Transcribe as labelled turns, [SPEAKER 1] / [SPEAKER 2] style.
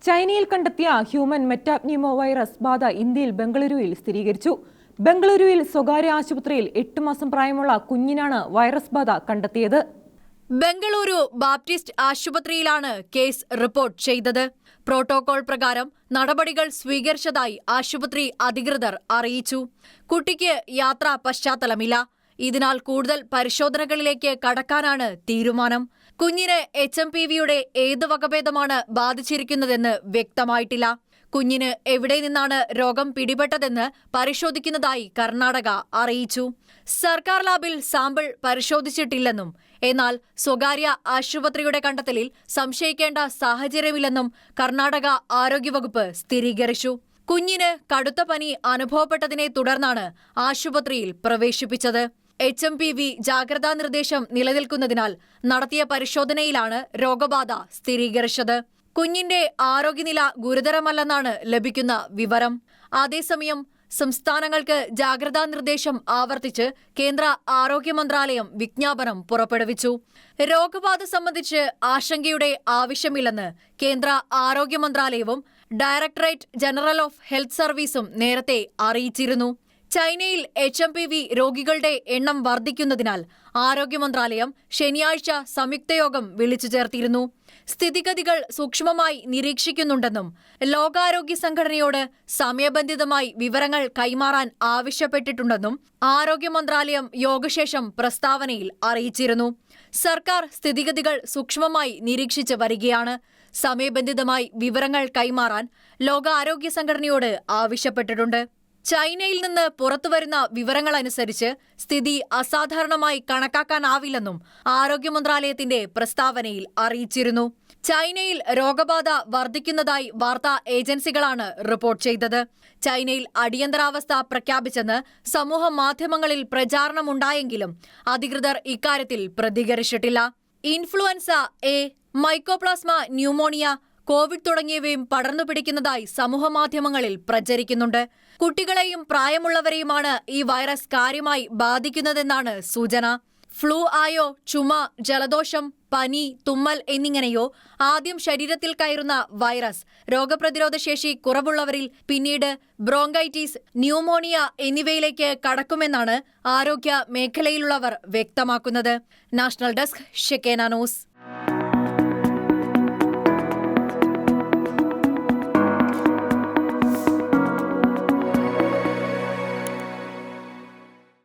[SPEAKER 1] ചൈനയിൽ കണ്ടെത്തിയ human metapneumo virus ബാധ ഇന്ത്യയിൽ ബംഗളൂരുവിൽ സ്ഥിരീകരിച്ചു. ബംഗളൂരുവിൽ സ്വകാര്യ ആശുപത്രിയിൽ 8 മാസം പ്രായമുള്ള കുഞ്ഞിനാണ് വൈറസ് ബാധ കണ്ടെത്തിയത്.
[SPEAKER 2] ബംഗളൂരു ബാപ്റ്റിസ്റ്റ് ആശുപത്രിയിലാണ് കേസ് റിപ്പോർട്ട് ചെയ്തത്. പ്രോട്ടോകോൾ പ്രകാരം നടപടികൾ സ്വീകരിച്ചതായി ആശുപത്രി അധികൃതർ അറിയിച്ചു. കുട്ടിക്ക് യാത്രാ പശ്ചാത്തലമില്ല. ഇതിനാൽ കൂടുതൽ പരിശോധനകളിലേക്ക് കടക്കാനാണ് തീരുമാനം. കുഞ്ഞിന് HMPV-യുടെ ഏത് വകഭേദമാണ് ബാധിച്ചിരിക്കുന്നതെന്ന് വ്യക്തമായിട്ടില്ല. കുഞ്ഞിന് എവിടെ നിന്നാണ് രോഗം പിടിപെട്ടതെന്ന് പരിശോധിക്കുന്നതായി കർണാടക അറിയിച്ചു. സർക്കാർ ലാബിൽ സാമ്പിൾ പരിശോധിച്ചിട്ടില്ലെന്നും എന്നാൽ സ്വകാര്യ ആശുപത്രിയുടെ കണ്ടെത്തലിൽ സംശയിക്കേണ്ട സാഹചര്യമില്ലെന്നും കർണാടക ആരോഗ്യവകുപ്പ് സ്ഥിരീകരിച്ചു. കുഞ്ഞിന് കടുത്ത പനി അനുഭവപ്പെട്ടതിനെ തുടർന്നാണ് ആശുപത്രിയിൽ പ്രവേശിപ്പിച്ചത്. HMPV ജാഗ്രതാ നിർദ്ദേശം നിലനിൽക്കുന്നതിനാൽ നടത്തിയ പരിശോധനയിലാണ് രോഗബാധ സ്ഥിരീകരിച്ചത്. കുഞ്ഞിന്റെ ആരോഗ്യനില ഗുരുതരമല്ലെന്നാണ് ലഭിക്കുന്ന വിവരം. അതേസമയം സംസ്ഥാനങ്ങൾക്ക് ജാഗ്രതാ നിർദ്ദേശം ആവർത്തിച്ച് കേന്ദ്ര ആരോഗ്യ മന്ത്രാലയം വിജ്ഞാപനം പുറപ്പെടുവിച്ചു. രോഗബാധ സംബന്ധിച്ച് ആശങ്കയുടെ ആവശ്യമില്ലെന്ന് കേന്ദ്ര ആരോഗ്യ മന്ത്രാലയവും ഡയറക്ടറേറ്റ് ജനറൽ ഓഫ് ഹെൽത്ത് സർവീസും നേരത്തെ അറിയിച്ചിരുന്നു. ചൈനയിൽ HMPV രോഗികളുടെ എണ്ണം വർദ്ധിക്കുന്നതിനാൽ ആരോഗ്യ മന്ത്രാലയം ശനിയാഴ്ച സംയുക്ത യോഗം വിളിച്ചു ചേർത്തിരുന്നു. സ്ഥിതിഗതികൾ സൂക്ഷ്മമായി നിരീക്ഷിക്കുന്നുണ്ടെന്നും ലോകാരോഗ്യ സംഘടനയോട് സമയബന്ധിതമായി വിവരങ്ങൾ കൈമാറാൻ ആവശ്യപ്പെട്ടിട്ടുണ്ടെന്നും ആരോഗ്യ മന്ത്രാലയം യോഗശേഷം പ്രസ്താവനയിൽ അറിയിച്ചിരുന്നു. സർക്കാർ സ്ഥിതിഗതികൾ സൂക്ഷ്മമായി നിരീക്ഷിച്ച് വരികയാണ്. സമയബന്ധിതമായി വിവരങ്ങൾ കൈമാറാൻ ലോകാരോഗ്യ സംഘടനയോട് ആവശ്യപ്പെട്ടിട്ടുണ്ട്. ചൈനയിൽ നിന്ന് പുറത്തുവരുന്ന വിവരങ്ങളനുസരിച്ച് സ്ഥിതി അസാധാരണമായി കണക്കാക്കാനാവില്ലെന്നും ആരോഗ്യ മന്ത്രാലയത്തിന്റെ പ്രസ്താവനയിൽ അറിയിച്ചിരുന്നു. ചൈനയിൽ രോഗബാധ വർദ്ധിക്കുന്നതായി വാർത്താ ഏജൻസികളാണ് റിപ്പോർട്ട് ചെയ്തത്. ചൈനയിൽ അടിയന്തരാവസ്ഥ പ്രഖ്യാപിച്ചെന്ന് സമൂഹ മാധ്യമങ്ങളിൽ പ്രചാരണമുണ്ടായെങ്കിലും അധികൃതർ ഇക്കാര്യത്തിൽ പ്രതികരിച്ചിട്ടില്ല. Influenza A, mycoplasma pneumonia, covid തുടങ്ങിയവയും പടർന്നു പിടിക്കുന്നതായി സമൂഹമാധ്യമങ്ങളിൽ പ്രചരിക്കുന്നുണ്ട്. കുട്ടികളെയും പ്രായമുള്ളവരെയുമാണ് ഈ വൈറസ് കാര്യമായി ബാധിക്കുന്നതെന്നാണ് സൂചന. ഫ്ലൂ ആയോ, ചുമ, ജലദോഷം, പനി, തുമ്മൽ എന്നിങ്ങനെയോ ആദ്യം ശരീരത്തിൽ കയറുന്ന വൈറസ് രോഗപ്രതിരോധ ശേഷി കുറവുള്ളവരിൽ പിന്നീട് ബ്രോങ്കൈറ്റിസ്, ന്യൂമോണിയ എന്നിവയിലേക്ക് കടക്കുമെന്നാണ് ആരോഗ്യ മേഖലയിലുള്ളവർ വ്യക്തമാക്കുന്നത്. National desk, Shekinah news.